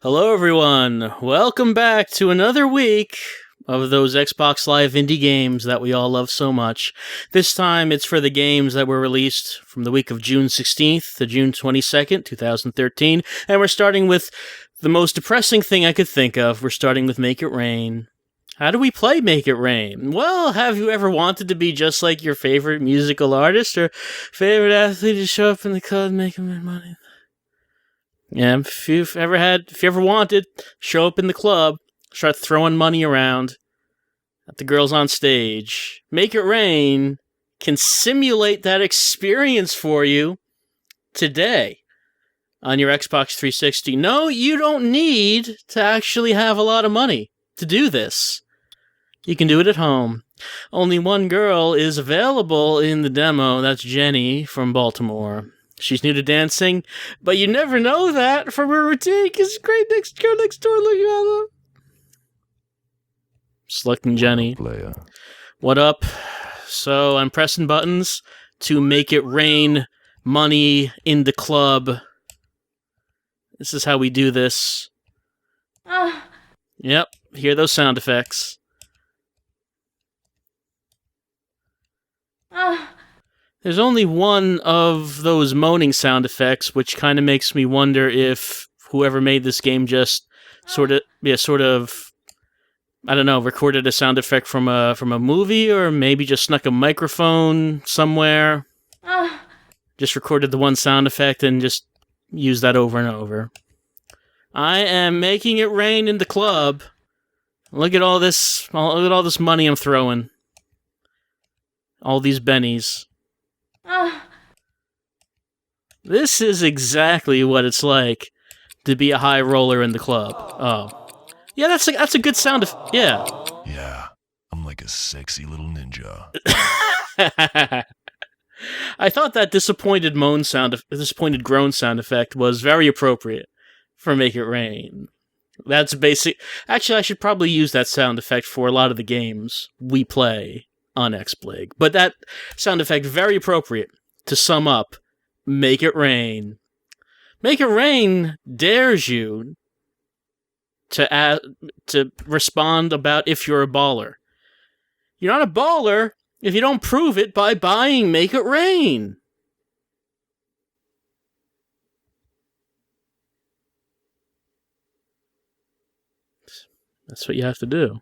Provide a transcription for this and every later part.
Hello, everyone. Welcome back to another week of those Xbox Live indie games that we all love so much. This time, it's for the games that were released from the week of June 16th to June 22nd, 2013. And we're starting with the most depressing thing I could think of. We're starting with Make It Rain. How do we play Make It Rain? Well, have you ever wanted to be just like your favorite musical artist or favorite athlete to show up in the club and make money? Yeah, if you ever wanted, show up in the club, start throwing money around at the girls on stage. Make It Rain can simulate that experience for you today on your Xbox 360. No, you don't need to actually have a lot of money to do this. You can do it at home. Only one girl is available in the demo. That's Jenny from Baltimore. She's new to dancing, but you never know that from her routine, because great girl next door looking at her. Selecting Jenny. What up? So I'm pressing buttons to make it rain money in the club. This is how we do this. Yep, hear those sound effects. There's only one of those moaning sound effects, which kind of makes me wonder if whoever made this game just sort of, I don't know, recorded a sound effect from a movie, or maybe just snuck a microphone somewhere. Just recorded the one sound effect and just used that over and over. I am making it rain in the club. Look at all this money I'm throwing. All these bennies. This is exactly what it's like to be a high roller in the club. Oh. Yeah, that's a good sound of... Yeah. Yeah, I'm like a sexy little ninja. I thought that disappointed groan sound effect was very appropriate for Make It Rain. That's basic... Actually, I should probably use that sound effect for a lot of the games we play on XBLIG. But that sound effect, very appropriate to sum up Make It Rain. Make It Rain dares you to respond about if you're a baller. You're not a baller if you don't prove it by buying Make It Rain. That's what you have to do.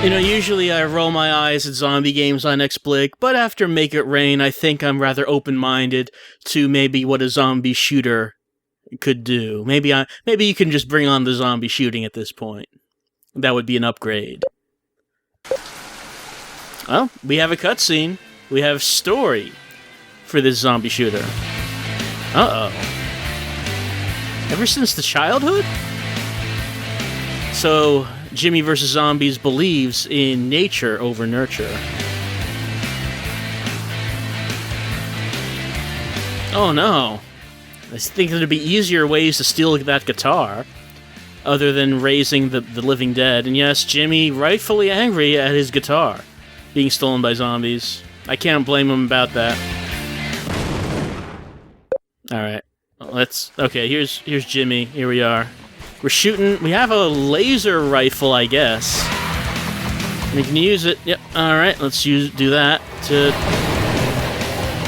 You know, usually I roll my eyes at zombie games on XBLIG, but after Make It Rain, I think I'm rather open-minded to maybe what a zombie shooter could do. Maybe you can just bring on the zombie shooting at this point. That would be an upgrade. Well, we have a cutscene. We have story for this zombie shooter. Uh-oh. Ever since the childhood? So... Jimmy vs. Zombies believes in nature over nurture. Oh no. I think there'd be easier ways to steal that guitar, other than raising the living dead. And yes, Jimmy rightfully angry at his guitar being stolen by zombies. I can't blame him about that. Alright. Okay, here's Jimmy. Here we are. We're shooting... We have a laser rifle, I guess. We can use it. Yep. Alright, let's do that to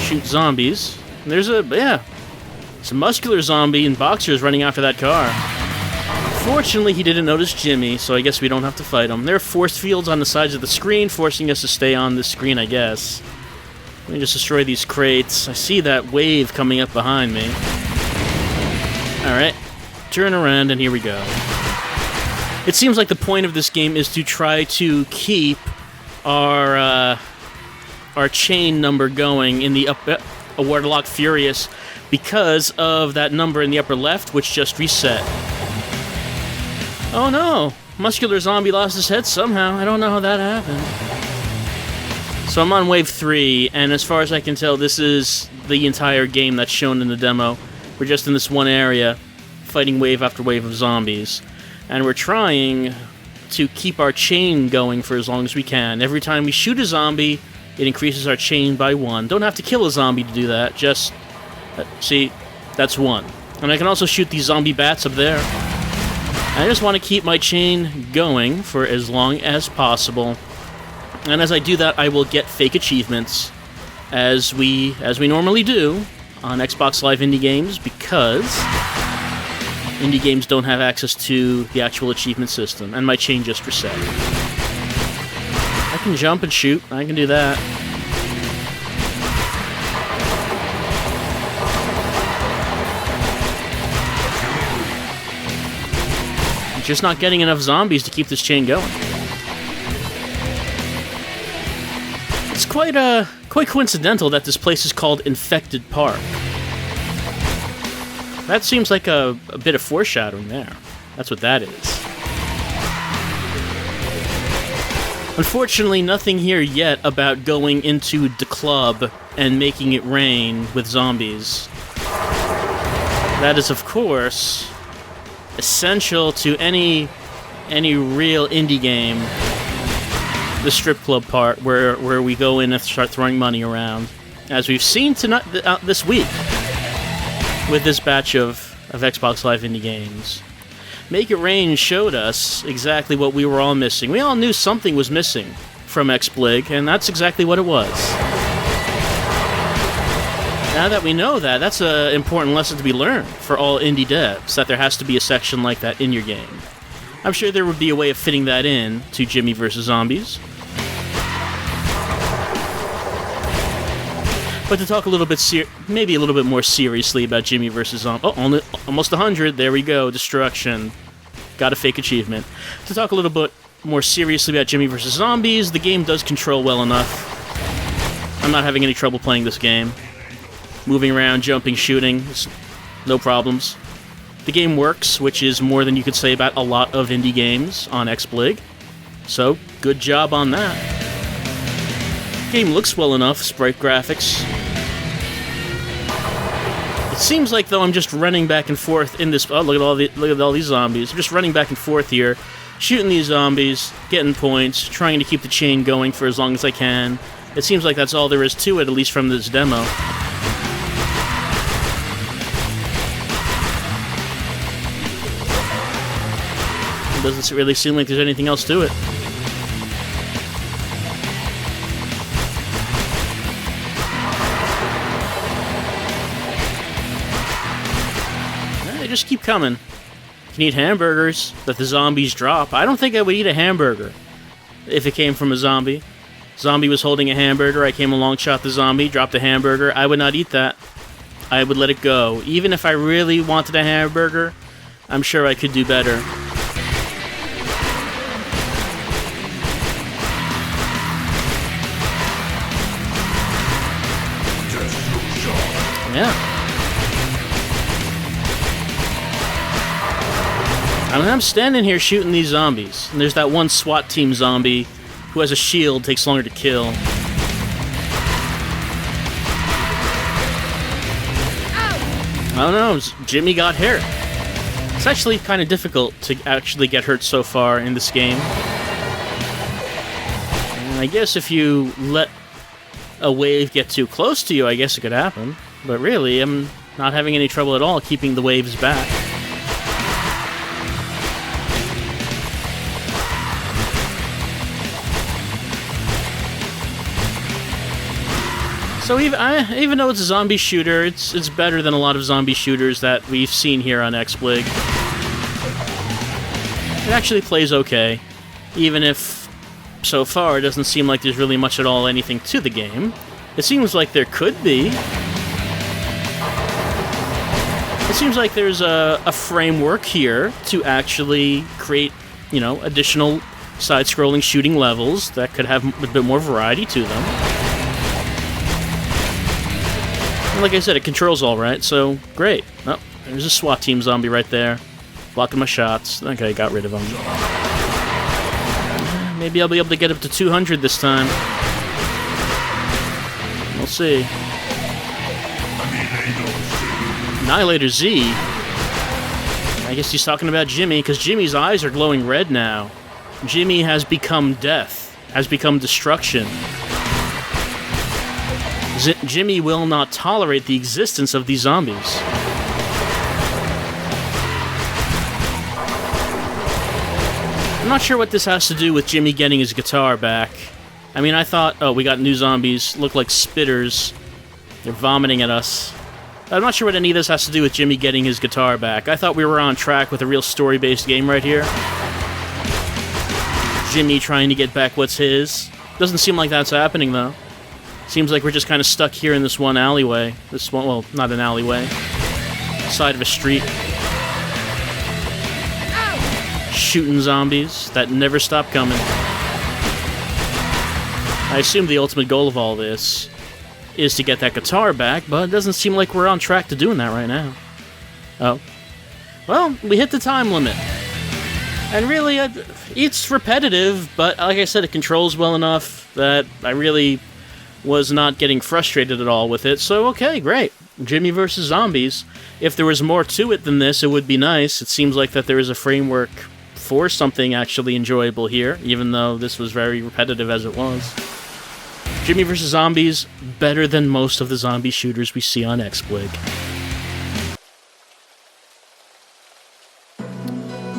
shoot zombies. And there's it's a muscular zombie in boxers running after that car. Fortunately, he didn't notice Jimmy, so I guess we don't have to fight him. There are force fields on the sides of the screen, forcing us to stay on the screen, I guess. Let me just destroy these crates. I see that wave coming up behind me. Alright. Turn around, and here we go. It seems like the point of this game is to try to keep our chain number going in the a Warlock Furious because of that number in the upper left, which just reset. Oh no! Muscular zombie lost his head somehow. I don't know how that happened. So I'm on wave 3, and as far as I can tell, this is the entire game that's shown in the demo. We're just in this one area, fighting wave after wave of zombies. And we're trying to keep our chain going for as long as we can. Every time we shoot a zombie, it increases our chain by 1. Don't have to kill a zombie to do that, just... see, that's 1. And I can also shoot these zombie bats up there. I just want to keep my chain going for as long as possible. And as I do that, I will get fake achievements, as we normally do on Xbox Live Indie Games, because indie games don't have access to the actual achievement system, and my chain just reset. I can jump and shoot. I can do that. I'm just not getting enough zombies to keep this chain going. It's quite coincidental that this place is called Infected Park. That seems like a bit of foreshadowing there. That's what that is. Unfortunately, nothing here yet about going into the club and making it rain with zombies. That is, of course, essential to any real indie game. The strip club part, where we go in and start throwing money around, as we've seen tonight, this week, with this batch of Xbox Live Indie Games. Make It Rain showed us exactly what we were all missing. We all knew something was missing from XBLIG, and that's exactly what it was. Now that we know that, that's an important lesson to be learned for all indie devs, that there has to be a section like that in your game. I'm sure there would be a way of fitting that in to Jimmy vs. Zombies. But to talk a little bit, maybe a little bit more seriously about Jimmy vs. Zombies. Oh, almost 100. There we go. Destruction. Got a fake achievement. To talk a little bit more seriously about Jimmy vs. Zombies, the game does control well enough. I'm not having any trouble playing this game. Moving around, jumping, shooting, no problems. The game works, which is more than you could say about a lot of indie games on XBLIG. So, good job on that. The game looks well enough, sprite graphics. It seems like, though, I'm just running back and forth in this... Oh, look at all these zombies. I'm just running back and forth here, shooting these zombies, getting points, trying to keep the chain going for as long as I can. It seems like that's all there is to it, at least from this demo. Doesn't really seem like there's anything else to it. They just keep coming. You can eat hamburgers that the zombies drop. I don't think I would eat a hamburger if it came from a zombie. Zombie was holding a hamburger, I came along, shot the zombie, dropped a hamburger. I would not eat that. I would let it go. Even if I really wanted a hamburger, I'm sure I could do better. Yeah. I mean, I'm standing here shooting these zombies, and there's that one SWAT team zombie who has a shield, takes longer to kill. I don't know, Jimmy got hurt. It's actually kind of difficult to actually get hurt so far in this game. And I guess if you let a wave get too close to you, I guess it could happen. But really, I'm not having any trouble at all keeping the waves back. So even though it's a zombie shooter, it's better than a lot of zombie shooters that we've seen here on XBLIG. It actually plays okay, even if so far it doesn't seem like there's really much at all anything to the game. It seems like there could be. It seems like there's a framework here to actually create, additional side-scrolling shooting levels that could have a bit more variety to them. And like I said, it controls all right, so great. Oh, there's a SWAT team zombie right there, blocking my shots. Okay, got rid of him. Maybe I'll be able to get up to 200 this time. We'll see. Annihilator Z. I guess he's talking about Jimmy, because Jimmy's eyes are glowing red now. Jimmy has become death, has become destruction. Jimmy will not tolerate the existence of these zombies. I'm not sure what this has to do with Jimmy getting his guitar back. I mean, I thought, oh, we got new zombies, look like spitters. They're vomiting at us. I'm not sure what any of this has to do with Jimmy getting his guitar back. I thought we were on track with a real story-based game right here. Jimmy trying to get back what's his. Doesn't seem like that's happening, though. Seems like we're just kind of stuck here in this one alleyway. This one, well, not an alleyway. Side of a street. Shooting zombies that never stop coming. I assume the ultimate goal of all this is to get that guitar back, but it doesn't seem like we're on track to doing that right now. Oh. Well, we hit the time limit. And really, it's repetitive, but like I said, it controls well enough that I really was not getting frustrated at all with it, so okay, great. Jimmy versus zombies. If there was more to it than this, it would be nice. It seems like that there is a framework for something actually enjoyable here, even though this was very repetitive as it was. Jimmy vs. Zombies, better than most of the zombie shooters we see on XBLIG.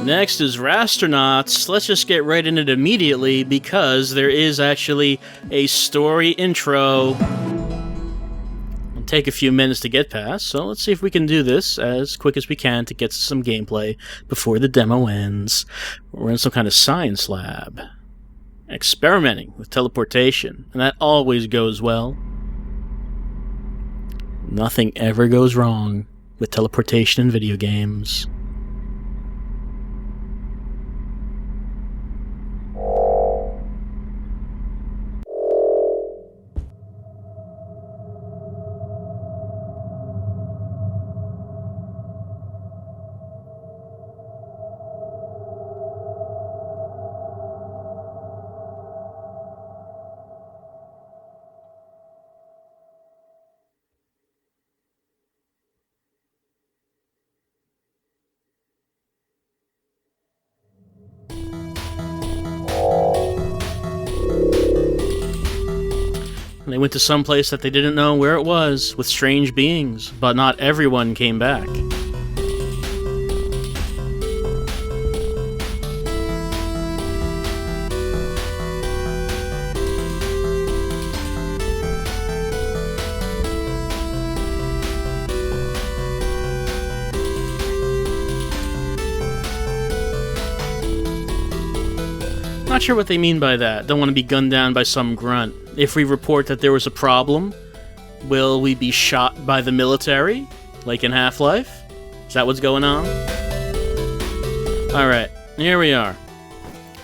Next is Rasternauts. Let's just get right into it immediately, because there is actually a story intro. It'll take a few minutes to get past, so let's see if we can do this as quick as we can to get some gameplay before the demo ends. We're in some kind of science lab. Experimenting with teleportation, and that always goes well. Nothing ever goes wrong with teleportation in video games. They went to some place that they didn't know where it was, with strange beings, but not everyone came back. Not sure what they mean by that. Don't want to be gunned down by some grunt. If we report that there was a problem, will we be shot by the military? Like in Half-Life? Is that what's going on? Alright, here we are.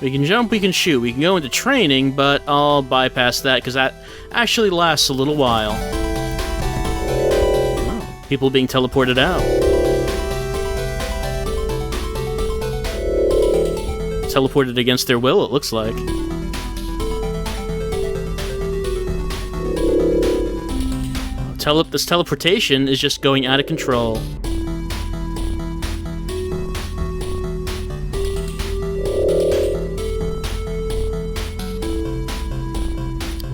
We can jump, we can shoot, we can go into training, but I'll bypass that because that actually lasts a little while. Oh, people being teleported out. Teleported against their will, it looks like. This teleportation is just going out of control.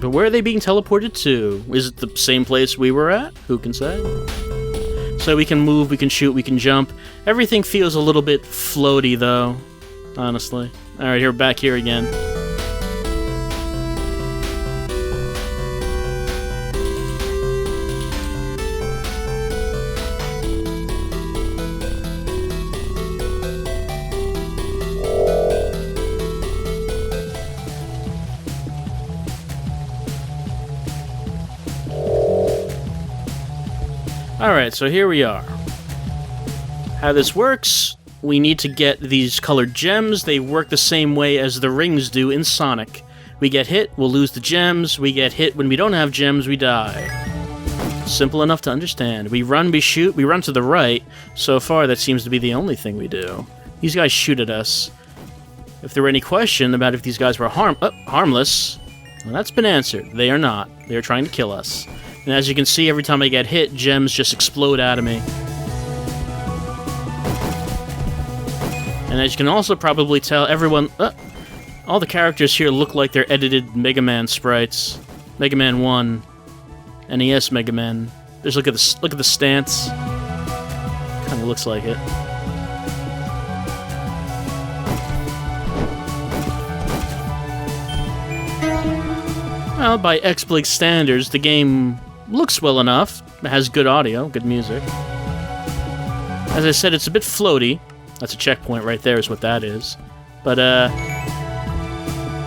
But where are they being teleported to? Is it the same place we were at? Who can say? So we can move, we can shoot, we can jump. Everything feels a little bit floaty, though. Honestly. Alright, we're back here again. Alright, so here we are. How this works, we need to get these colored gems. They work the same way as the rings do in Sonic. We get hit, we'll lose the gems. We get hit when we don't have gems, we die. Simple enough to understand. We run, we shoot, we run to the right. So far, that seems to be the only thing we do. These guys shoot at us. If there were any question about if these guys were harmless, well, that's been answered. They are not. They are trying to kill us. And as you can see, every time I get hit, gems just explode out of me. And as you can also probably tell, all the characters here look like they're edited Mega Man sprites. Mega Man 1, NES Mega Man. Just look at the stance. Kind of looks like it. Well, by XBLIG standards, the game looks well enough. It has good audio, good music. As I said, it's a bit floaty. That's a checkpoint right there is what that is. But,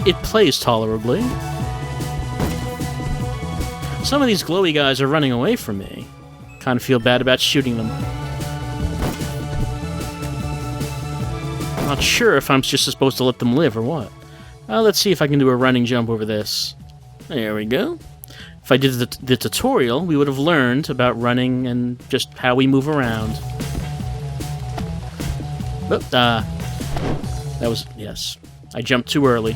it plays tolerably. Some of these glowy guys are running away from me. Kind of feel bad about shooting them. Not sure if I'm just supposed to let them live or what. Let's see if I can do a running jump over this. There we go. If I did the tutorial, we would have learned about running and just how we move around. Oh, that was... yes. I jumped too early.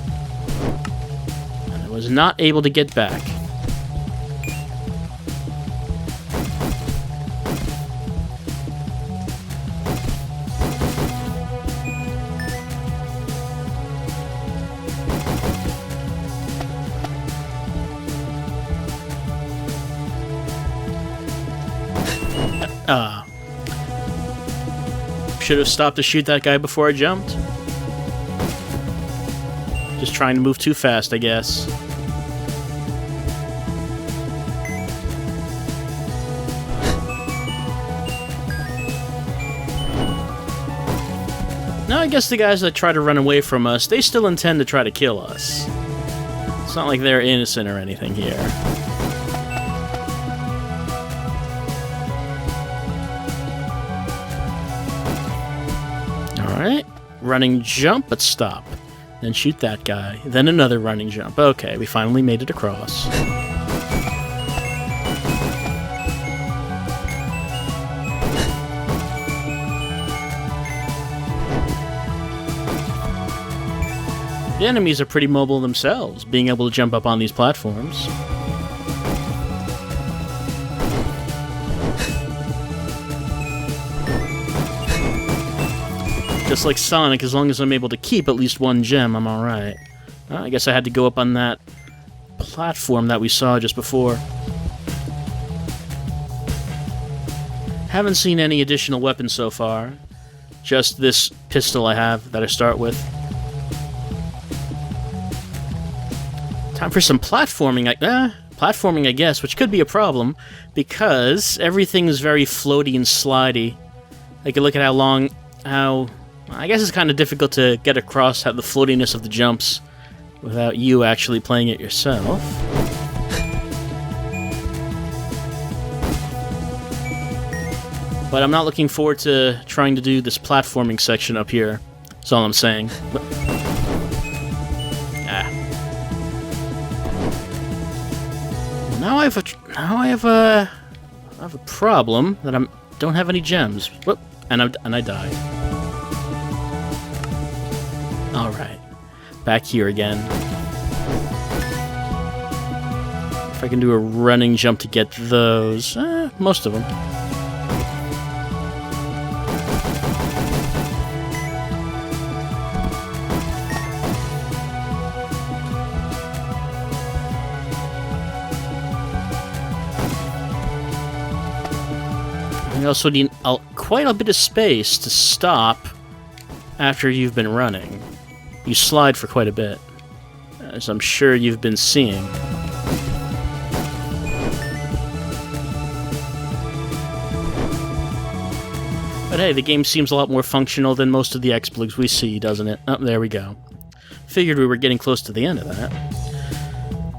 And I was not able to get back. Should have stopped to shoot that guy before I jumped. Just trying to move too fast, I guess. Now, I guess the guys that try to run away from us, they still intend to try to kill us. It's not like they're innocent or anything here. Alright, running jump, but stop. Then shoot that guy. Then another running jump. Okay, we finally made it across. The enemies are pretty mobile themselves, being able to jump up on these platforms. Just like Sonic, as long as I'm able to keep at least one gem, I'm alright. I guess I had to go up on that platform that we saw just before. Haven't seen any additional weapons so far. Just this pistol I have that I start with. Time for some platforming, platforming, I guess, which could be a problem, because everything is very floaty and slidey. Like, look at how I guess it's kind of difficult to get across the floatiness of the jumps without you actually playing it yourself. But I'm not looking forward to trying to do this platforming section up here. That's all I'm saying. Now I have a problem that I don't have any gems. Whoop, and I die. Alright, back here again. If I can do a running jump to get those, most of them. You also need quite a bit of space to stop after you've been running. You slide for quite a bit, as I'm sure you've been seeing. But hey, the game seems a lot more functional than most of the XBLIGs we see, doesn't it? Oh, there we go. Figured we were getting close to the end of that.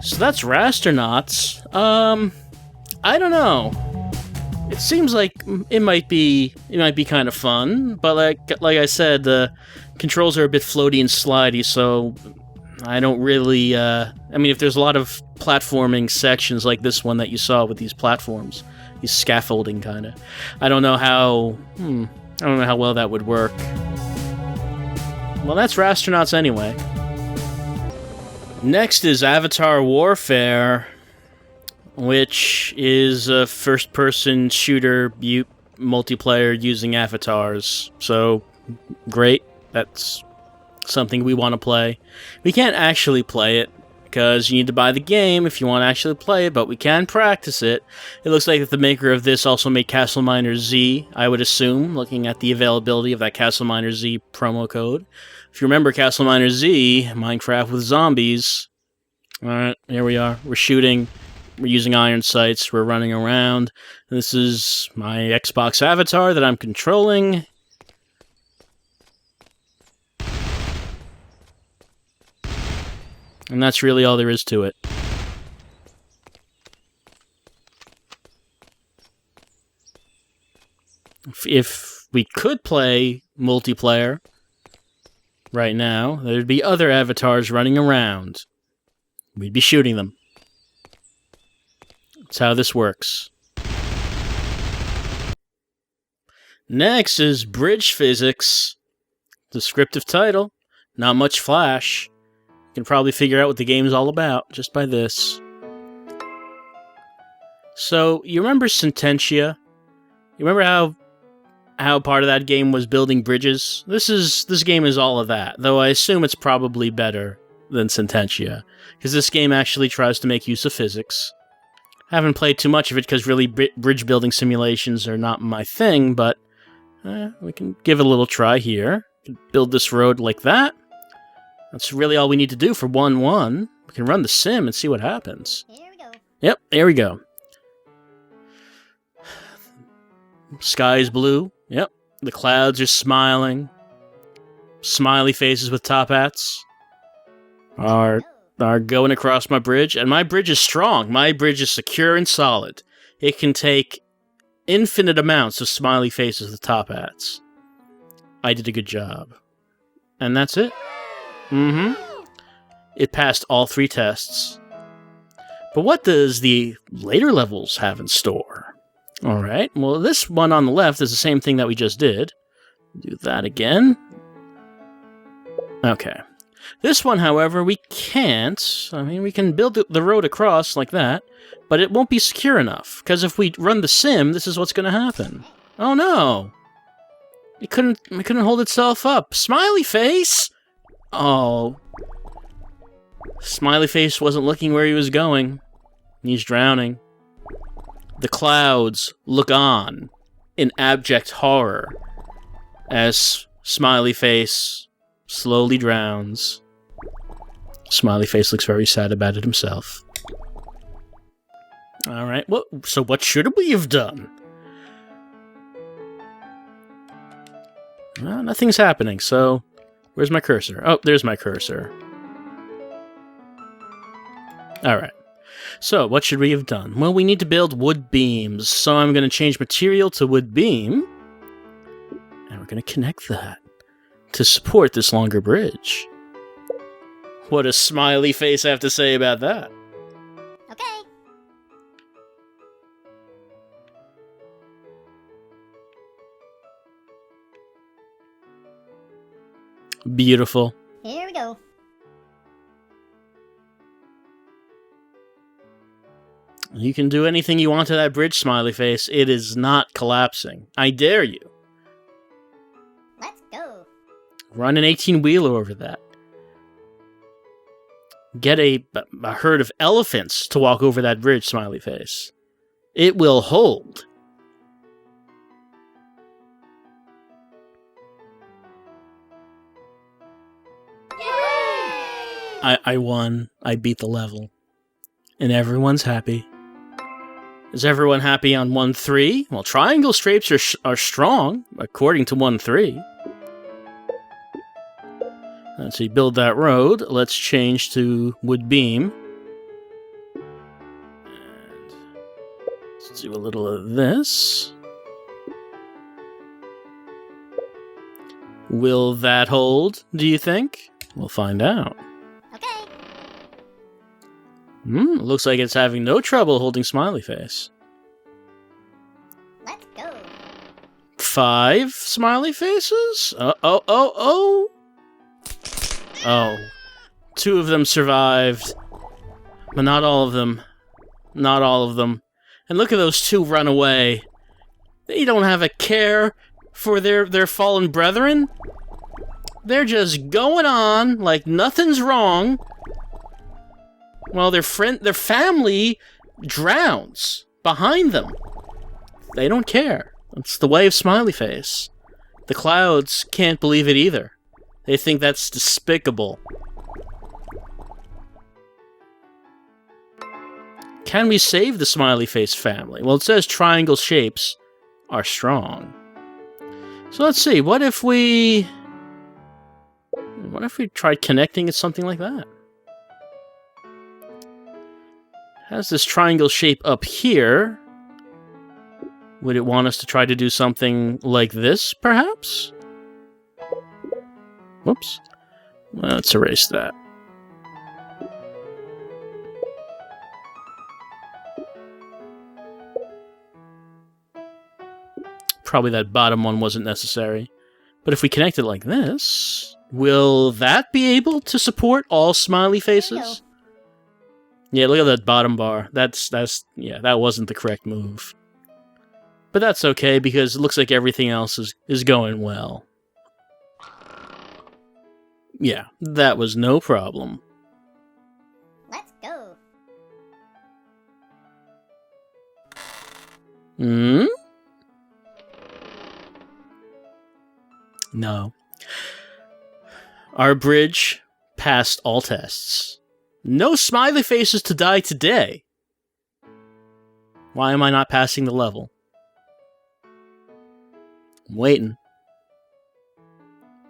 So that's Rasternauts. I don't know. It seems like it might be kind of fun, but like I said, the controls are a bit floaty and slidey, so I don't really. I mean, if there's a lot of platforming sections like this one that you saw with these platforms, these scaffolding kind of, I don't know how well that would work. Well, that's Rasternauts anyway. Next is Avatar Warfare, which is a first-person shooter multiplayer using avatars. So, great. That's something we want to play. We can't actually play it, because you need to buy the game if you want to actually play it, but we can practice it. It looks like the maker of this also made Castle Miner Z, I would assume, looking at the availability of that Castle Miner Z promo code. If you remember Castle Miner Z, Minecraft with zombies, Alright, here we are. We're shooting. We're using iron sights. We're running around. This is my Xbox avatar that I'm controlling. And that's really all there is to it. If we could play multiplayer right now, there'd be other avatars running around. We'd be shooting them. That's how this works. Next is Bridge Physics. Descriptive title. Not much flash. You can probably figure out what the game's all about just by this. So, you remember Sententia? You remember how part of that game was building bridges? This game is all of that, though I assume it's probably better than Sententia, because this game actually tries to make use of physics. I haven't played too much of it because really bridge building simulations are not my thing, but we can give it a little try here. We can build this road like that. That's really all we need to do for 1-1. We can run the sim and see what happens. Here we go. Yep, there we go. Sky is blue. Yep. The clouds are smiling. Smiley faces with top hats are going across my bridge. And my bridge is strong. My bridge is secure and solid. It can take infinite amounts of smiley faces with top hats. I did a good job. And that's it. It passed all 3 tests. But what does the later levels have in store? Alright, well this one on the left is the same thing that we just did. Do that again. Okay. This one, however, we can't. I mean, we can build the road across like that, but it won't be secure enough, because if we run the sim, this is what's going to happen. Oh no! It couldn't hold itself up. Smiley face! Oh. Smiley face wasn't looking where he was going. He's drowning. The clouds look on in abject horror as Smiley face slowly drowns. Smiley face looks very sad about it himself. Alright, so what should we have done? Well, nothing's happening, so where's my cursor? Oh, there's my cursor. Alright. So, what should we have done? Well, we need to build wood beams, so I'm going to change material to wood beam, and we're going to connect that to support this longer bridge. What does Smiley Face have to say about that? Okay. Beautiful. Here we go. You can do anything you want to that bridge, Smiley Face. It is not collapsing. I dare you. Let's go. Run an 18-wheeler over that. Get a herd of elephants to walk over that bridge, Smiley Face. It will hold. Yay! I won. I beat the level. And everyone's happy. Is everyone happy on 1-3? Well, triangle shapes are strong, according to 1-3. Let's see, build that road. Let's change to wood beam. And let's do a little of this. Will that hold, do you think? We'll find out. Okay. Looks like it's having no trouble holding Smiley Face. Let's go. 5 smiley faces? Oh. 2 of them survived. But not all of them. Not all of them. And look at those 2 run away. They don't have a care for their fallen brethren. They're just going on like nothing's wrong. While their family drowns behind them. They don't care. It's the way of Smiley Face. The clouds can't believe it either. They think that's despicable. Can we save the smiley face family? Well, it says triangle shapes are strong. So let's see, what if we tried connecting it something like that? Has this triangle shape up here. Would it want us to try to do something like this, perhaps? Whoops. Let's erase that. Probably that bottom one wasn't necessary. But if we connect it like this, will that be able to support all smiley faces? Yeah, look at that bottom bar. Yeah, that wasn't the correct move. But that's okay, because it looks like everything else is going well. Yeah, that was no problem. Let's go. Hmm? No. Our bridge passed all tests. No smiley faces to die today. Why am I not passing the level? I'm waiting.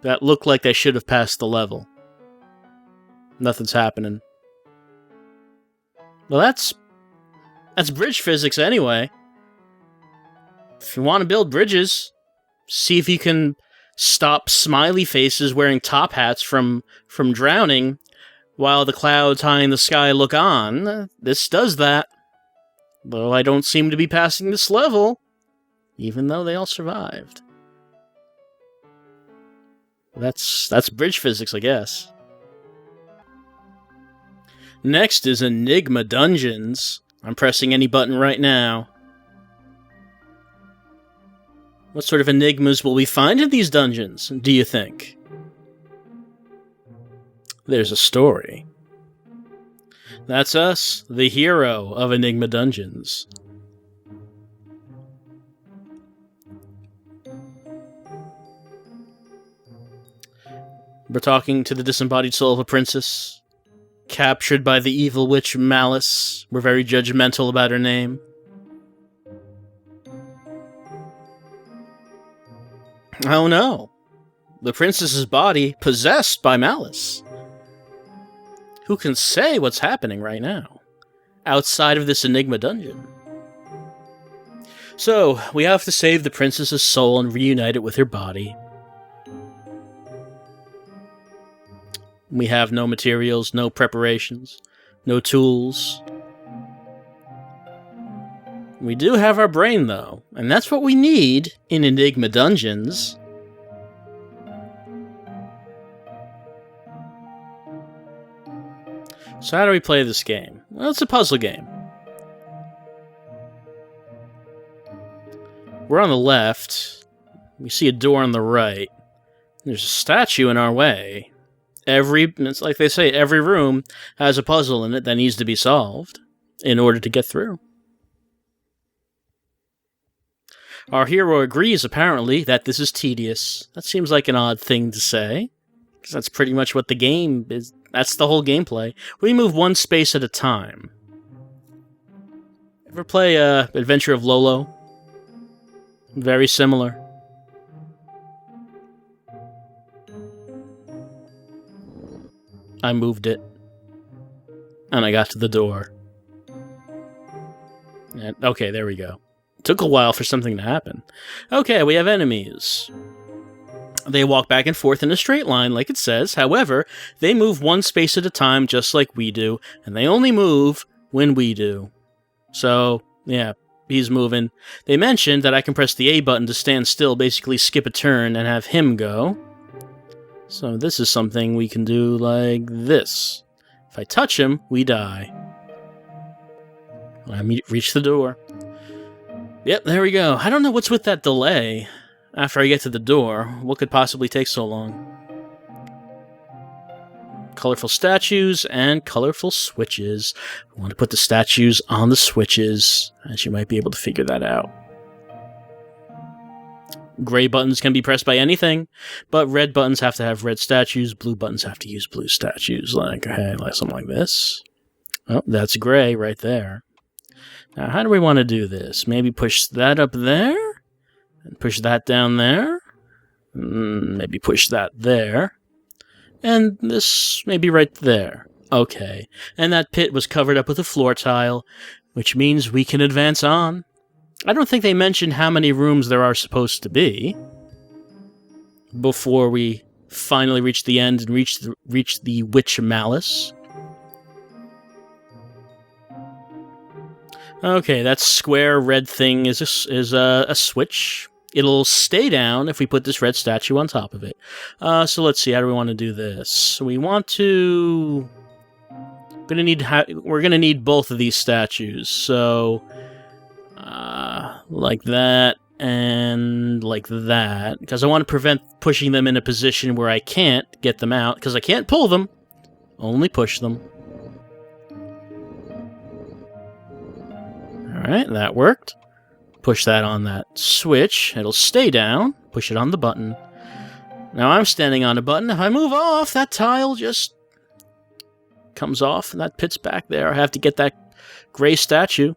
That looked like they should have passed the level. Nothing's happening. Well, that's bridge physics anyway. If you want to build bridges, see if you can stop smiley faces wearing top hats from drowning while the clouds high in the sky look on. This does that. Though I don't seem to be passing this level, even though they all survived. That's bridge physics, I guess. Next is Enigma Dungeons. I'm pressing any button right now. What sort of enigmas will we find in these dungeons, do you think? There's a story. That's us, the hero of Enigma Dungeons. We're talking to the disembodied soul of a princess, captured by the evil witch Malice. We're very judgmental about her name. Oh no! The princess's body possessed by Malice. Who can say what's happening right now, outside of this Enigma dungeon? So, we have to save the princess's soul and reunite it with her body. We have no materials, no preparations, no tools. We do have our brain, though, and that's what we need in Enigma Dungeons. So how do we play this game? Well, it's a puzzle game. We're on the left. We see a door on the right. There's a statue in our way. It's like they say, every room has a puzzle in it that needs to be solved in order to get through. Our hero agrees, apparently, that this is tedious. That seems like an odd thing to say, because that's pretty much what the game is. That's the whole gameplay. We move one space at a time. Ever play Adventure of Lolo? Very similar. I moved it. And I got to the door. And, okay, there we go. Took a while for something to happen. Okay, we have enemies. They walk back and forth in a straight line, like it says. However, they move one space at a time, just like we do. And they only move when we do. So, yeah, he's moving. They mentioned that I can press the A button to stand still, basically skip a turn, and have him go. So this is something we can do like this. If I touch him, we die. I reach the door. Yep, there we go. I don't know what's with that delay after I get to the door. What could possibly take so long? Colorful statues and colorful switches. We want to put the statues on the switches, as you might be able to figure that out. Gray buttons can be pressed by anything, but red buttons have to have red statues, blue buttons have to use blue statues, like something like this. Oh, that's gray right there. Now, how do we want to do this? Maybe push that up there? And push that down there? Maybe push that there. And this maybe right there. Okay. And that pit was covered up with a floor tile, which means we can advance on. I don't think they mentioned how many rooms there are supposed to be before we finally reach the end and reach the Witch Malice. Okay, that square red thing is a switch. It'll stay down if we put this red statue on top of it. So let's see, how do we want to do this? We want to... We're gonna need both of these statues, so... like that, and like that. Because I want to prevent pushing them in a position where I can't get them out, because I can't pull them. Only push them. Alright, that worked. Push that on that switch. It'll stay down. Push it on the button. Now I'm standing on a button. If I move off, that tile just comes off and that pit's back there. I have to get that gray statue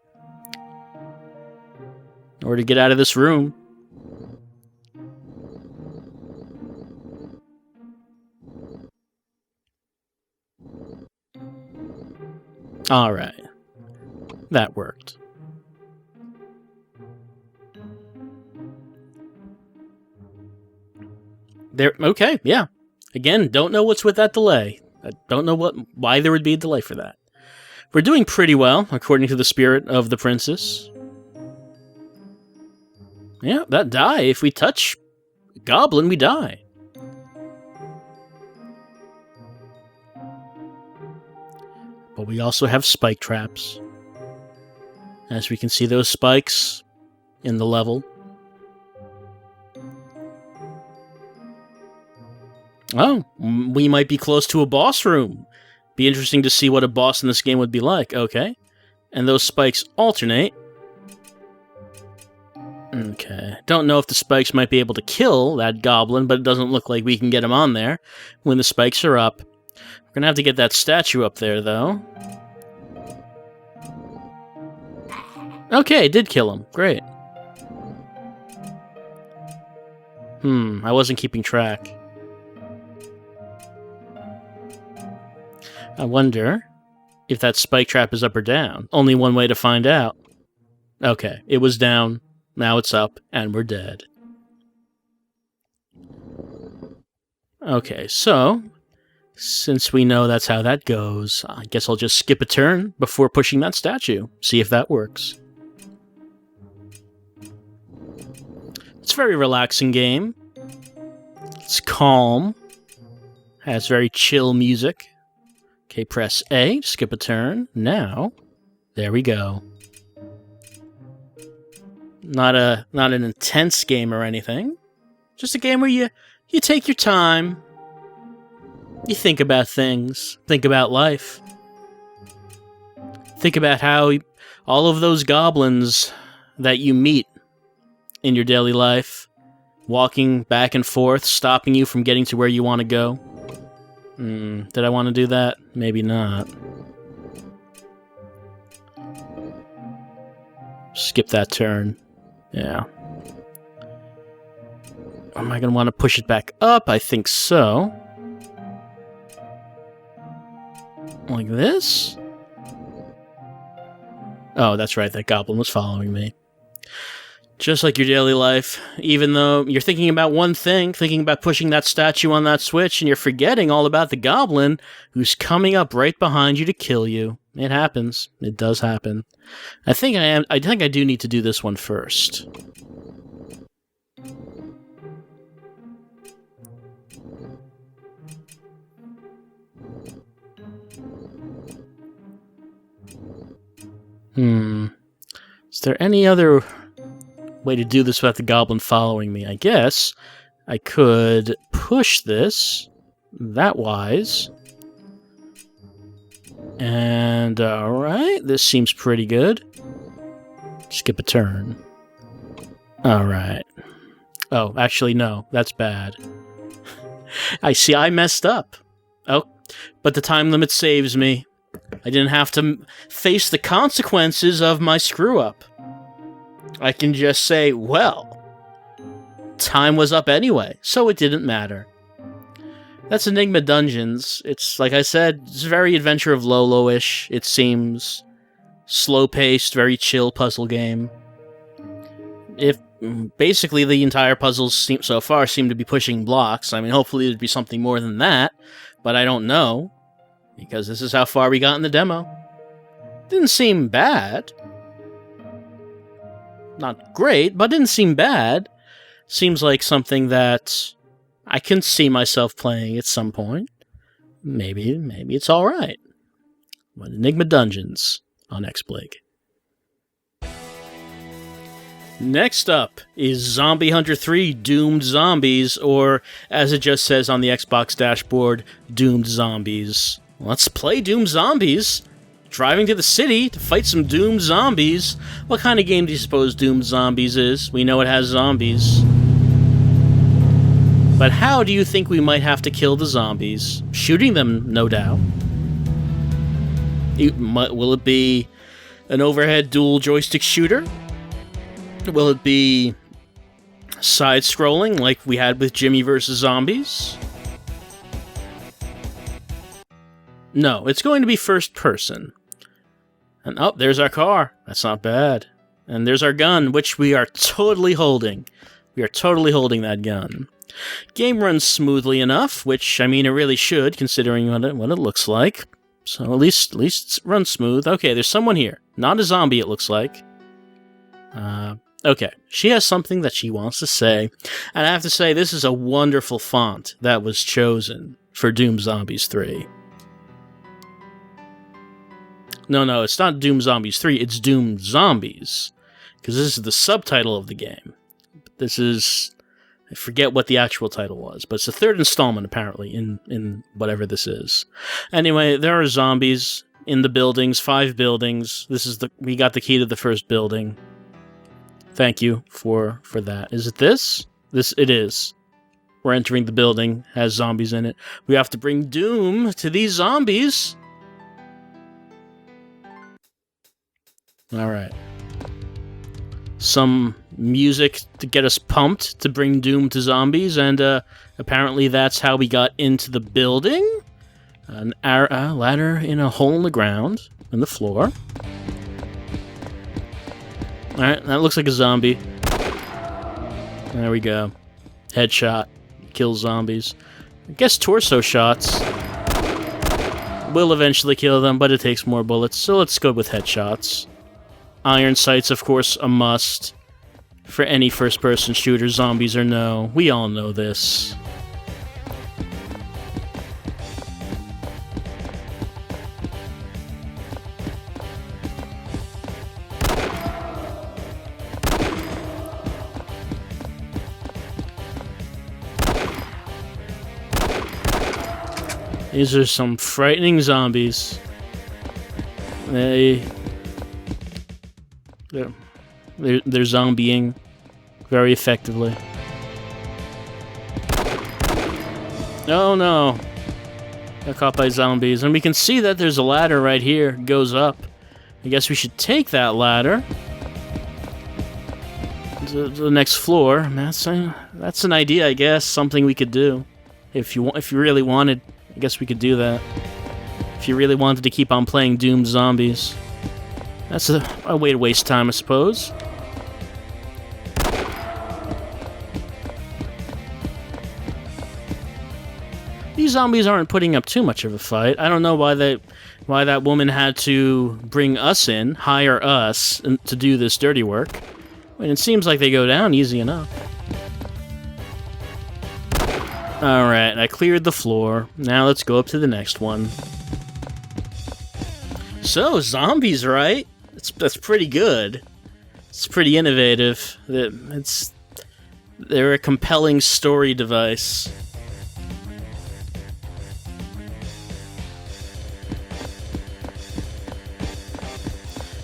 in order to get out of this room. Alright. That worked. There. Okay, yeah. Again, don't know what's with that delay. I don't know why there would be a delay for that. We're doing pretty well, according to the spirit of the princess. Yeah, that die. If we touch a goblin, we die. But we also have spike traps. As we can see those spikes in the level. Oh, we might be close to a boss room. Be interesting to see what a boss in this game would be like. Okay. And those spikes alternate. Okay. Don't know if the spikes might be able to kill that goblin, but it doesn't look like we can get him on there when the spikes are up. We're going to have to get that statue up there, though. Okay, it did kill him. Great. I wasn't keeping track. I wonder if that spike trap is up or down. Only one way to find out. Okay, it was down, now it's up, and we're dead. Okay, so, since we know that's how that goes, I guess I'll just skip a turn before pushing that statue. See if that works. It's a very relaxing game. It's calm. Has very chill music. Okay, press A, skip a turn. Now, there we go. Not an intense game or anything. Just a game where you take your time. You think about things. Think about life. Think about how all of those goblins that you meet in your daily life, walking back and forth, stopping you from getting to where you want to go. Did I want to do that? Maybe not. Skip that turn. Yeah. Am I going to want to push it back up? I think so. Like this? Oh, that's right. That goblin was following me. Just like your daily life, even though you're thinking about one thing, thinking about pushing that statue on that switch, and you're forgetting all about the goblin who's coming up right behind you to kill you. It happens. It does happen. I think I do need to do this one first. Is there any other way to do this without the goblin following me? I guess I could push this that wise. And alright, this seems pretty good. Skip a turn. Alright. Oh, actually no, that's bad. I see I messed up. Oh, but the time limit saves me. I didn't have to face the consequences of my screw-up. I can just say, well, time was up anyway, so it didn't matter. That's Enigma Dungeons. It's, like I said, it's very Adventure of Lolo-ish. It seems slow-paced, very chill puzzle game. Basically, the entire puzzles so far seem to be pushing blocks. I mean, hopefully there'd be something more than that, but I don't know, because this is how far we got in the demo. Didn't seem bad. Not great, but didn't seem bad. Seems like something that I can see myself playing at some point. Maybe it's alright. Enigma Dungeons on XBLIG. Next up is Zombie Hunter 3 Doomed Zombies, or as it just says on the Xbox dashboard, Doomed Zombies. Let's play Doomed Zombies. Driving to the city to fight some Doomed Zombies. What kind of game do you suppose Doomed Zombies is? We know it has zombies. But how do you think we might have to kill the zombies? Shooting them, no doubt. Will it be an overhead dual joystick shooter? Will it be side-scrolling like we had with Jimmy vs. Zombies? No, it's going to be first-person. And oh, there's our car. That's not bad. And there's our gun, which we are totally holding. We are totally holding that gun. Game runs smoothly enough, which, I mean, it really should, considering what it looks like. So at least it runs smooth. Okay, there's someone here. Not a zombie, it looks like. Okay, she has something that she wants to say. And I have to say, this is a wonderful font that was chosen for Doom Zombies 3. No, it's not Doom Zombies 3, it's Doom Zombies. Because this is the subtitle of the game. This is... I forget what the actual title was, but it's the third installment, apparently, in whatever this is. Anyway, there are zombies in the buildings, 5 buildings. We got the key to the first building. Thank you for that. Is it this? It is. We're entering the building, has zombies in it. We have to bring doom to these zombies. Alright. Some music to get us pumped to bring doom to zombies, and apparently that's how we got into the building. An ladder in a hole in the ground, in the floor. Alright, that looks like a zombie. There we go. Headshot. Kills zombies. I guess torso shots will eventually kill them, but it takes more bullets, so let's go with headshots. Iron sights, of course, a must. For any first-person shooter, zombies or no. We all know this. These are some frightening zombies. They're zombieing very effectively. Oh no! Got caught by zombies. And we can see that there's a ladder right here. It goes up. I guess we should take that ladder to the next floor. That's an idea, I guess. Something we could do. If you really wanted, I guess we could do that. If you really wanted to keep on playing Doomed Zombies. That's a way to waste time, I suppose. These zombies aren't putting up too much of a fight. I don't know why that woman had to bring us in, hire us, to do this dirty work. I mean, it seems like they go down easy enough. Alright, I cleared the floor. Now let's go up to the next one. So, zombies, right? That's pretty good. It's pretty innovative. They're a compelling story device.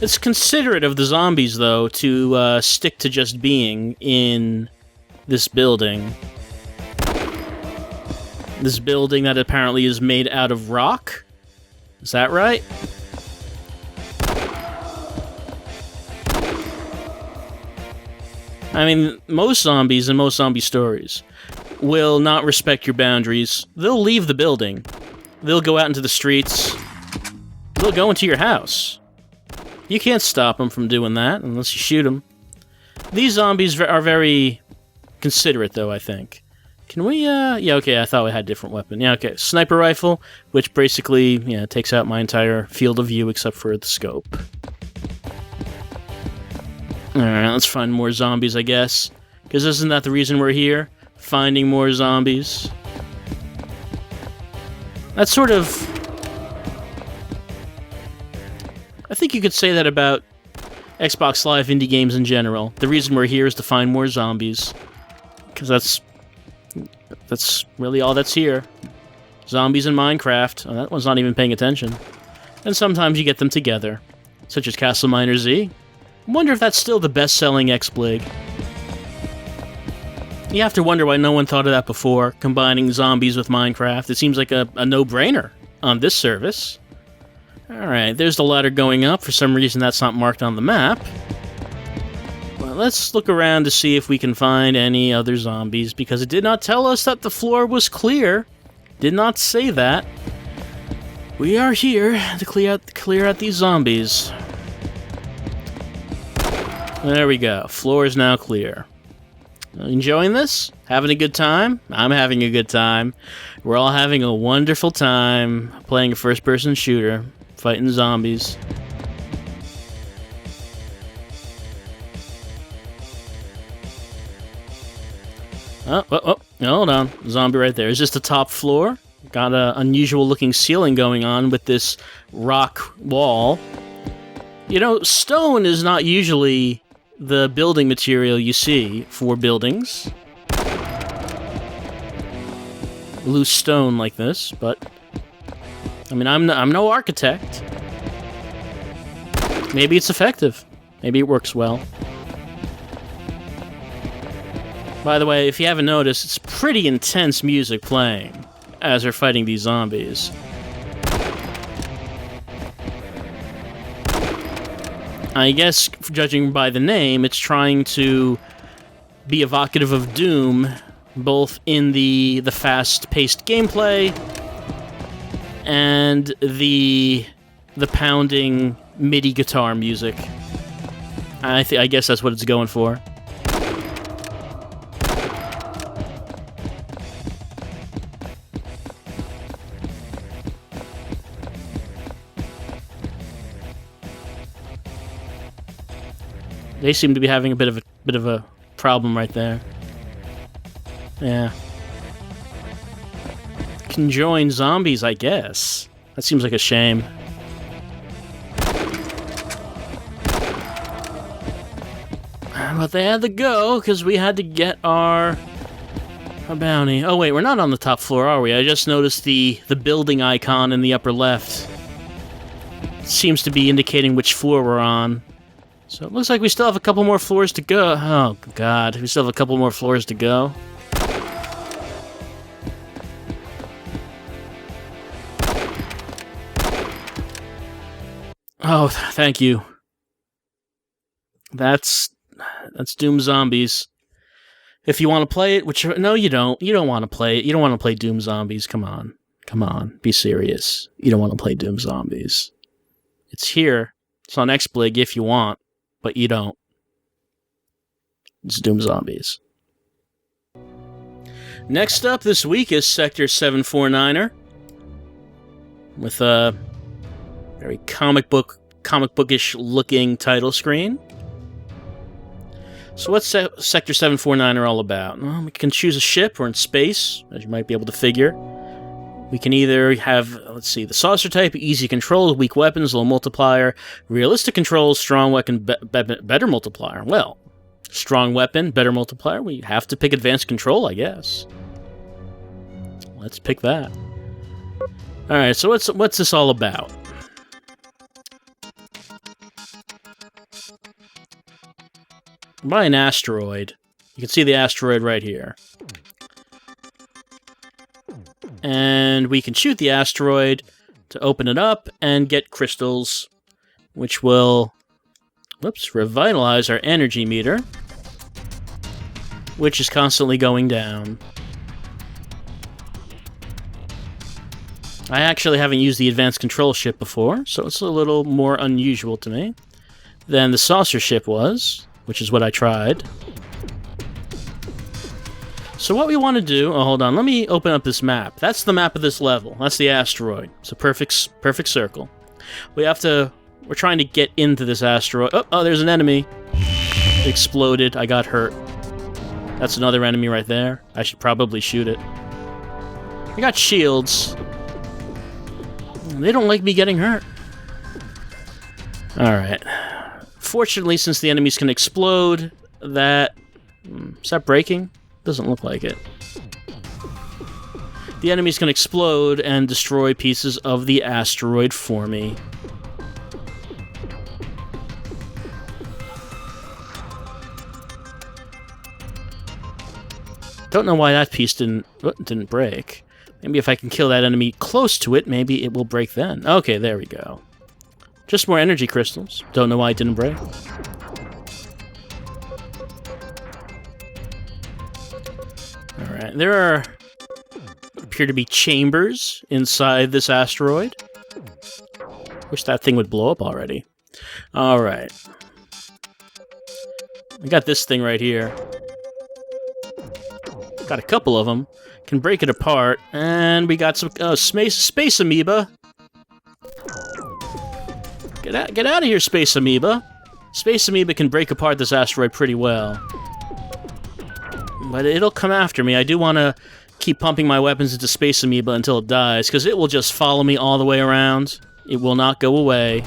It's considerate of the zombies, though, to stick to just being in this building. This building that apparently is made out of rock? Is that right? I mean, most zombies and most zombie stories will not respect your boundaries. They'll leave the building. They'll go out into the streets. They'll go into your house. You can't stop them from doing that unless you shoot them. These zombies are very considerate, though, I think. Can we, yeah, okay, I thought we had a different weapon. Yeah, okay, sniper rifle, which basically, yeah, takes out my entire field of view except for the scope. Alright, let's find more zombies, I guess. Because isn't that the reason we're here? Finding more zombies. That's sort of... I think you could say that about Xbox Live indie games in general. The reason we're here is to find more zombies. Because that's really all that's here. Zombies in Minecraft. Oh, that one's not even paying attention. And sometimes you get them together. Such as Castle Miner Z. I wonder if that's still the best-selling XBLIG. You have to wonder why no one thought of that before, combining zombies with Minecraft. It seems like a no-brainer on this service. Alright, there's the ladder going up. For some reason, that's not marked on the map. Well, let's look around to see if we can find any other zombies, because it did not tell us that the floor was clear. Did not say that. We are here to clear out these zombies. There we go. Floor is now clear. Enjoying this? Having a good time? I'm having a good time. We're all having a wonderful time playing a first-person shooter, fighting zombies. Oh, hold on. Zombie right there. Is this the top floor? Got an unusual-looking ceiling going on with this rock wall. You know, stone is not usually the building material you see for buildings. Loose stone like this, but I mean, I'm no architect. Maybe it's effective. Maybe it works well. By the way, if you haven't noticed, it's pretty intense music playing as they're fighting these zombies. I guess, judging by the name, it's trying to be evocative of Doom, both in the fast-paced gameplay and the pounding MIDI guitar music. I guess that's what it's going for. They seem to be having a bit of a problem right there. Yeah. Can join zombies, I guess. That seems like a shame. But they had to go, because we had to get our bounty. Oh wait, we're not on the top floor, are we? I just noticed the building icon in the upper left. It seems to be indicating which floor we're on. So it looks like we still have a couple more floors to go. Oh, God. We still have a couple more floors to go. Oh, thank you. That's Doom Zombies. If you want to play it, which... No, you don't. You don't want to play it. You don't want to play Doom Zombies. Come on. Come on. Be serious. You don't want to play Doom Zombies. It's here. It's on XBLIG if you want. But you don't. It's Doom Zombies. Next up this week is Sector 749er. With a very comic bookish looking title screen. So what's Sector 749er all about? Well, we can choose a ship or in space, as you might be able to figure. We can either have, let's see, the saucer type, easy controls, weak weapons, low multiplier, realistic controls, strong weapon, better multiplier. Well, strong weapon, better multiplier, we have to pick advanced control, I guess. Let's pick that. Alright, so what's this all about? By an asteroid. You can see the asteroid right here. And we can shoot the asteroid to open it up and get crystals, which will, revitalize our energy meter. which is constantly going down. I actually haven't used the advanced control ship before, so it's a little more unusual to me than the saucer ship was, which is what I tried. So what we want to do... Oh, hold on. Let me open up this map. That's the map of this level. That's the asteroid. It's a perfect circle. We're trying to get into this asteroid. Oh, there's an enemy. It exploded. I got hurt. That's another enemy right there. I should probably shoot it. I got shields. They don't like me getting hurt. Alright. Fortunately, since the enemies can explode, that... Is that breaking? Doesn't look like it. The enemies can explode and destroy pieces of the asteroid for me. Don't know why that piece didn't break. Maybe if I can kill that enemy close to it, maybe it will break then. Okay, there we go. Just more energy crystals. Don't know why it didn't break. Alright, there appear to be chambers inside this asteroid. Wish that thing would blow up already. Alright. We got this thing right here. Got a couple of them. Can break it apart. And we got some space amoeba. Get out of here, space amoeba. Space amoeba can break apart this asteroid pretty well. But it'll come after me. I do want to keep pumping my weapons into space amoeba until it dies, because it will just follow me all the way around. It will not go away.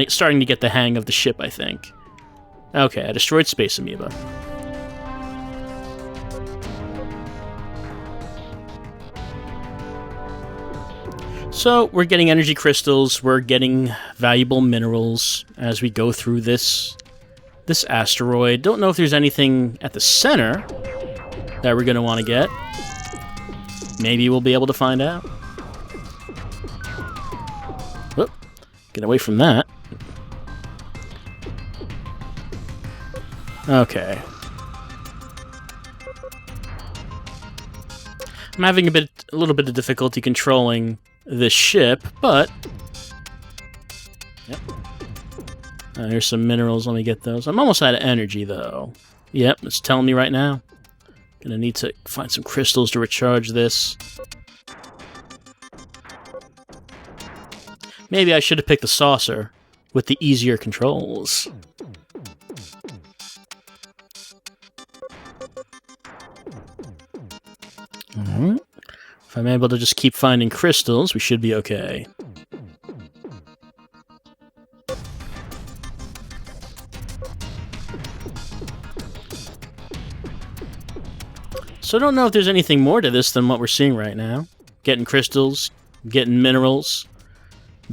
Starting to get the hang of the ship, I think. Okay, I destroyed space amoeba. So, we're getting energy crystals, we're getting valuable minerals as we go through this asteroid. Don't know if there's anything at the center that we're going to want to get. Maybe we'll be able to find out. Whoop. Get away from that. Okay. I'm having a little bit of difficulty controlling this ship, but... Yep. Here's some minerals. Let me get those. I'm almost out of energy, though. Yep, it's telling me right now. Gonna need to find some crystals to recharge this. Maybe I should have picked the saucer with the easier controls. Alright. If I'm able to just keep finding crystals, we should be okay. So I don't know if there's anything more to this than what we're seeing right now. Getting crystals, getting minerals,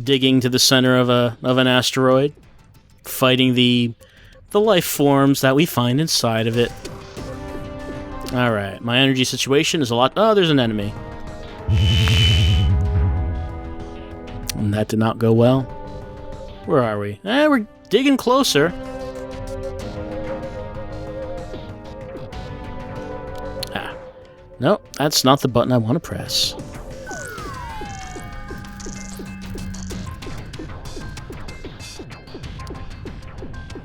digging to the center of an asteroid, fighting the life forms that we find inside of it. Alright, my energy situation is a lot... Oh, there's an enemy. And that did not go well. Where are we? We're digging closer. No, that's not the button I want to press.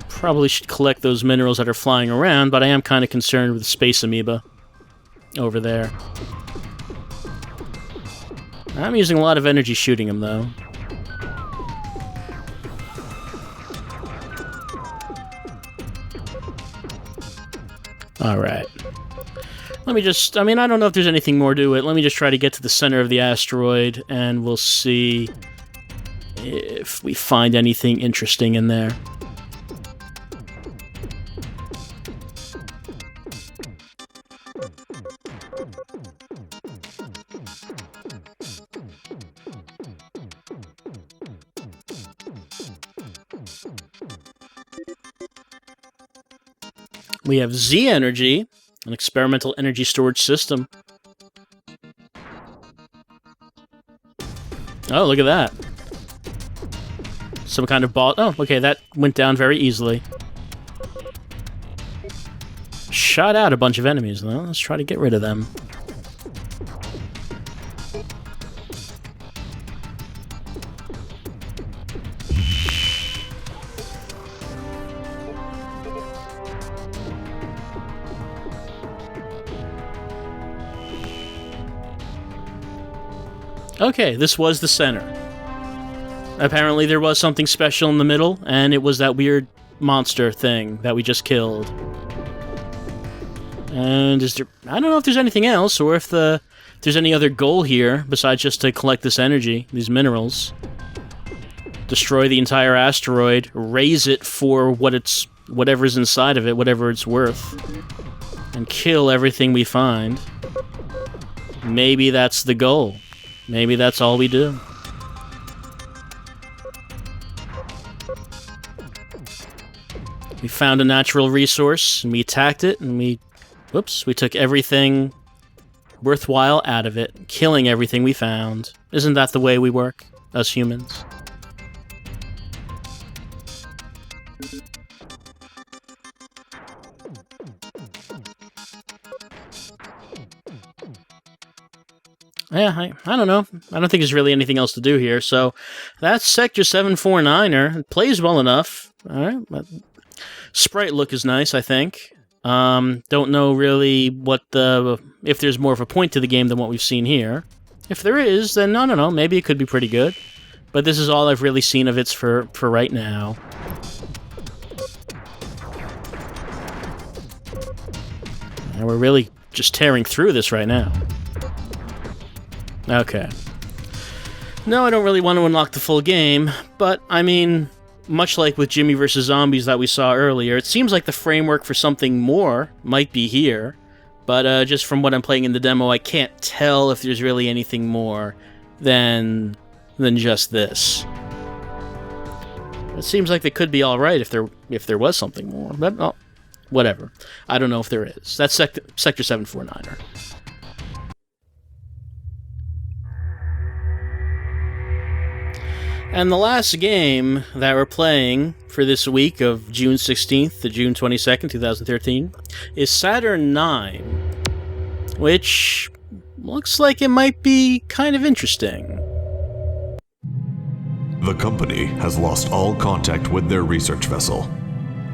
Probably should collect those minerals that are flying around, but I am kind of concerned with the space amoeba over there. I'm using a lot of energy shooting him, though. Alright. Let me just... I mean, I don't know if there's anything more to it. Let me just try to get to the center of the asteroid, and we'll see if we find anything interesting in there. We have Z energy, an experimental energy storage system. Oh, look at that. Some kind of ball. Oh, okay, that went down very easily. Shot out a bunch of enemies, though. Let's try to get rid of them. Okay, this was the center. Apparently there was something special in the middle, and it was that weird monster thing that we just killed. And is there... I don't know if there's anything else, or if there's any other goal here, besides just to collect this energy, these minerals. Destroy the entire asteroid, raise it for whatever's inside of it, whatever it's worth. And kill everything we find. Maybe that's the goal. Maybe that's all we do. We found a natural resource, and we attacked it, and we took everything worthwhile out of it, killing everything we found. Isn't that the way we work, us humans? Yeah, I don't know. I don't think there's really anything else to do here, so that's Sector 749er. It plays well enough. Alright. Sprite look is nice, I think. Don't know really if there's more of a point to the game than what we've seen here. If there is, then I don't know, maybe it could be pretty good. But this is all I've really seen of it for right now. And we're really just tearing through this right now. Okay. No, I don't really want to unlock the full game, but, I mean, much like with Jimmy vs. Zombies that we saw earlier, it seems like the framework for something more might be here, but just from what I'm playing in the demo, I can't tell if there's really anything more than just this. It seems like they could be alright if there was something more, but, oh, whatever. I don't know if there is. That's Sector 749er. And the last game that we're playing for this week of June 16th to June 22nd, 2013, is Saturn 9, which looks like it might be kind of interesting. The company has lost all contact with their research vessel.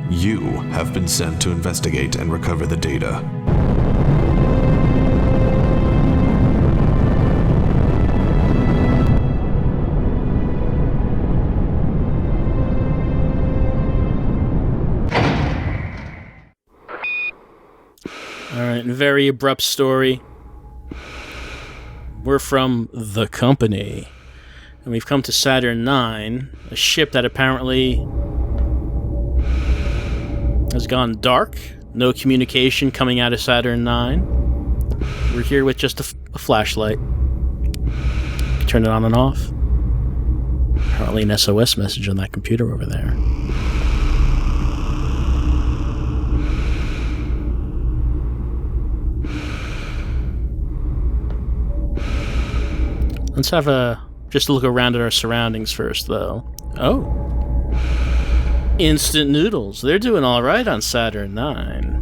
You have been sent to investigate and recover the data. Alright, very abrupt story. We're from the company. And we've come to Saturn 9, a ship that apparently has gone dark. No communication coming out of Saturn 9. We're here with just a flashlight. Turn it on and off. Apparently an SOS message on that computer over there. Let's have just a look around at our surroundings first, though. Oh. Instant noodles. They're doing alright on Saturn 9.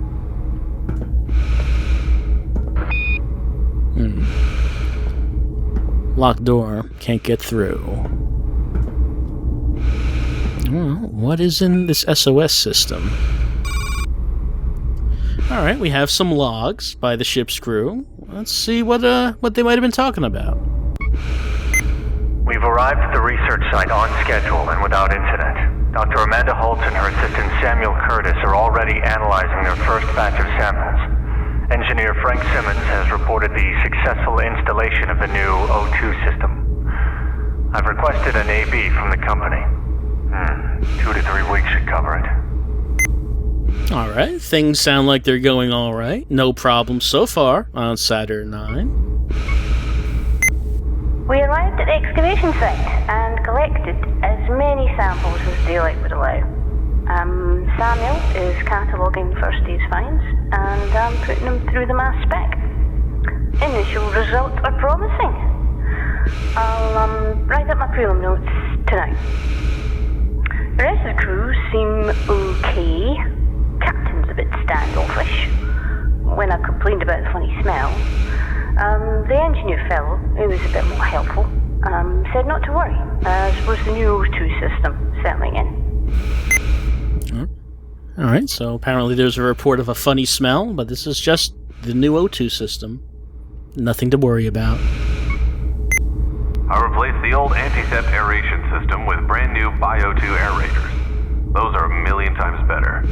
Locked door. Can't get through. Well, what is in this SOS system? Alright, we have some logs by the ship's crew. Let's see what they might have been talking about. We've arrived at the research site on schedule and without incident. Dr. Amanda Holtz and her assistant Samuel Curtis are already analyzing their first batch of samples. Engineer Frank Simmons has reported the successful installation of the new O2 system. I've requested an AB from the company. 2 to 3 weeks should cover it. Alright, things sound like they're going alright. No problems so far on Saturn 9. We arrived at the excavation site and collected as many samples as daylight would allow. Samuel is cataloguing first day's finds, and I'm putting them through the mass spec. Initial results are promising. I'll write up my prelim notes tonight. The rest of the crew seem okay. Captain's a bit standoffish. When I complained about the funny smell, the engineer fellow, who was a bit more helpful, said not to worry, as was the new O2 system settling in. Alright, so apparently there's a report of a funny smell, but this is just the new O2 system. Nothing to worry about. I replaced the old anti-sep aeration system with brand new Bio2 aerators. Those are a million times better.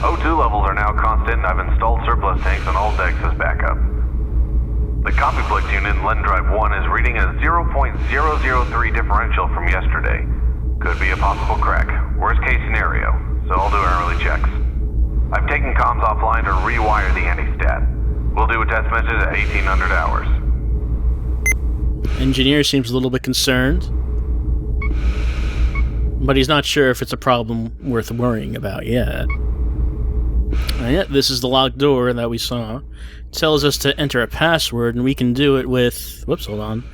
O2 levels are now constant and I've installed surplus tanks on all decks as backup. The Complex unit in Lend Drive 1 is reading a 0.003 differential from yesterday. Could be a possible crack. Worst case scenario, so I'll do early checks. I've taken comms offline to rewire the anti-stat. We'll do a test message at 1800 hours. Engineer seems a little bit concerned, but he's not sure if it's a problem worth worrying about yet. And yet, this is the locked door that we saw. It tells us to enter a password, and we can do it with... Whoops, hold on.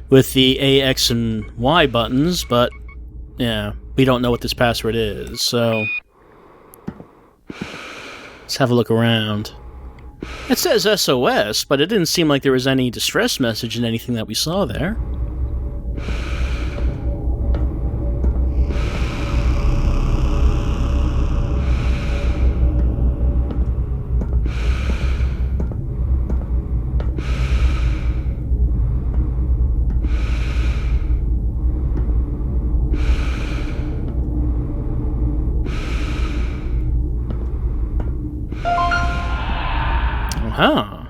With the A, X, and Y buttons, but... yeah, we don't know what this password is, so... let's have a look around. It says SOS, but it didn't seem like there was any distress message in anything that we saw there. Huh.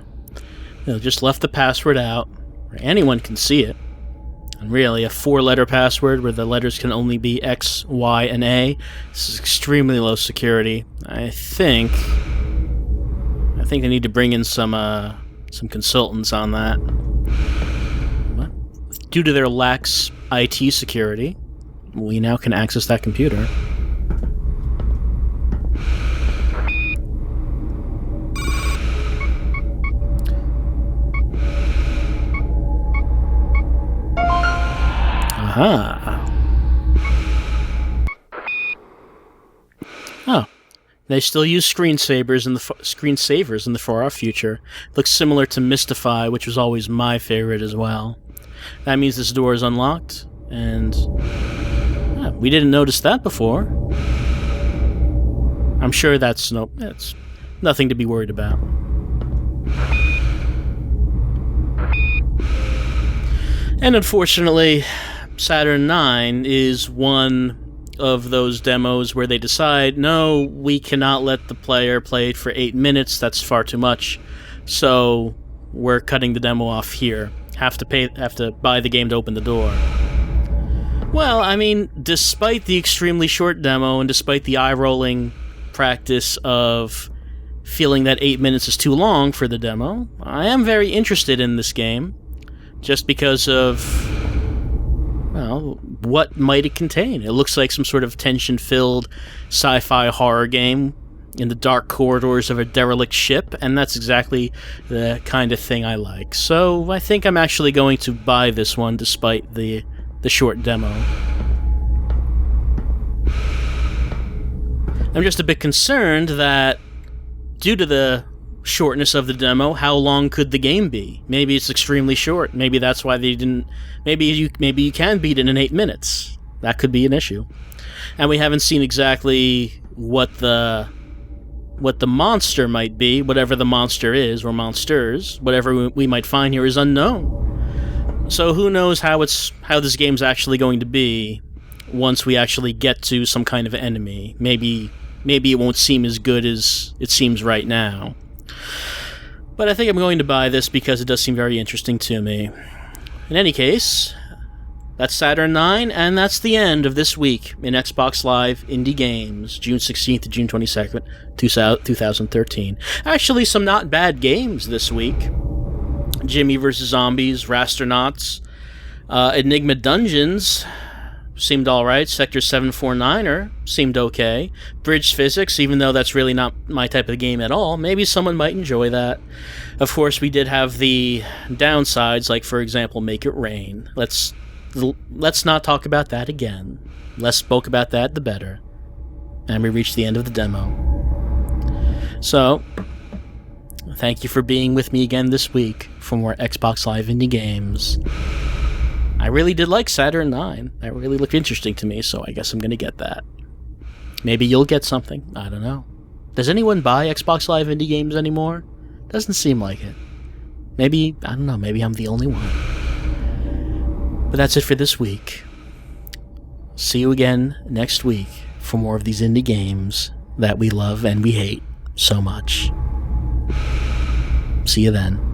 They just left the password out, where anyone can see it. And really, a 4-letter password where the letters can only be X, Y, and A. This is extremely low security. I think they need to bring in some consultants on that. But due to their lax IT security, we now can access that computer. Oh, they still use screensavers in the far-off future. Looks similar to Mystify, which was always my favorite as well. That means this door is unlocked, and we didn't notice that before. I'm sure that's nothing to be worried about. And unfortunately, Saturn 9 is one of those demos where they decide, no, we cannot let the player play it for 8 minutes, that's far too much, so we're cutting the demo off here. Have to buy the game to open the door. Well, I mean, despite the extremely short demo, and despite the eye-rolling practice of feeling that 8 minutes is too long for the demo, I am very interested in this game, just because of, well, what might it contain? It looks like some sort of tension-filled sci-fi horror game in the dark corridors of a derelict ship, and that's exactly the kind of thing I like. So I think I'm actually going to buy this one despite the short demo. I'm just a bit concerned that due to the shortness of the demo, how long could the game be? Maybe it's extremely short. Maybe that's why they didn't... Maybe you can beat it in 8 minutes. That could be an issue. And we haven't seen exactly what the monster might be, whatever the monster is, or monsters. Whatever we might find here is unknown. So who knows how this game's actually going to be once we actually get to some kind of enemy. Maybe it won't seem as good as it seems right now. But I think I'm going to buy this because it does seem very interesting to me. In any case, that's Saturn 9, and that's the end of this week in Xbox Live Indie Games, June 16th to June 22nd, 2013. Actually, some not bad games this week. Jimmy vs. Zombies, Rasternauts, Enigma Dungeons, seemed alright. Sector 749er seemed okay. Bridge Physics, even though that's really not my type of game at all, maybe someone might enjoy that. Of course, we did have the downsides, like, for example, Make It Rain. Let's not talk about that again. Less spoke about that, the better. And we reached the end of the demo. So, thank you for being with me again this week for more Xbox Live Indie Games. I really did like Saturn 9. That really looked interesting to me, so I guess I'm going to get that. Maybe you'll get something. I don't know. Does anyone buy Xbox Live Indie Games anymore? Doesn't seem like it. Maybe, I don't know, maybe I'm the only one. But that's it for this week. See you again next week for more of these indie games that we love and we hate so much. See you then.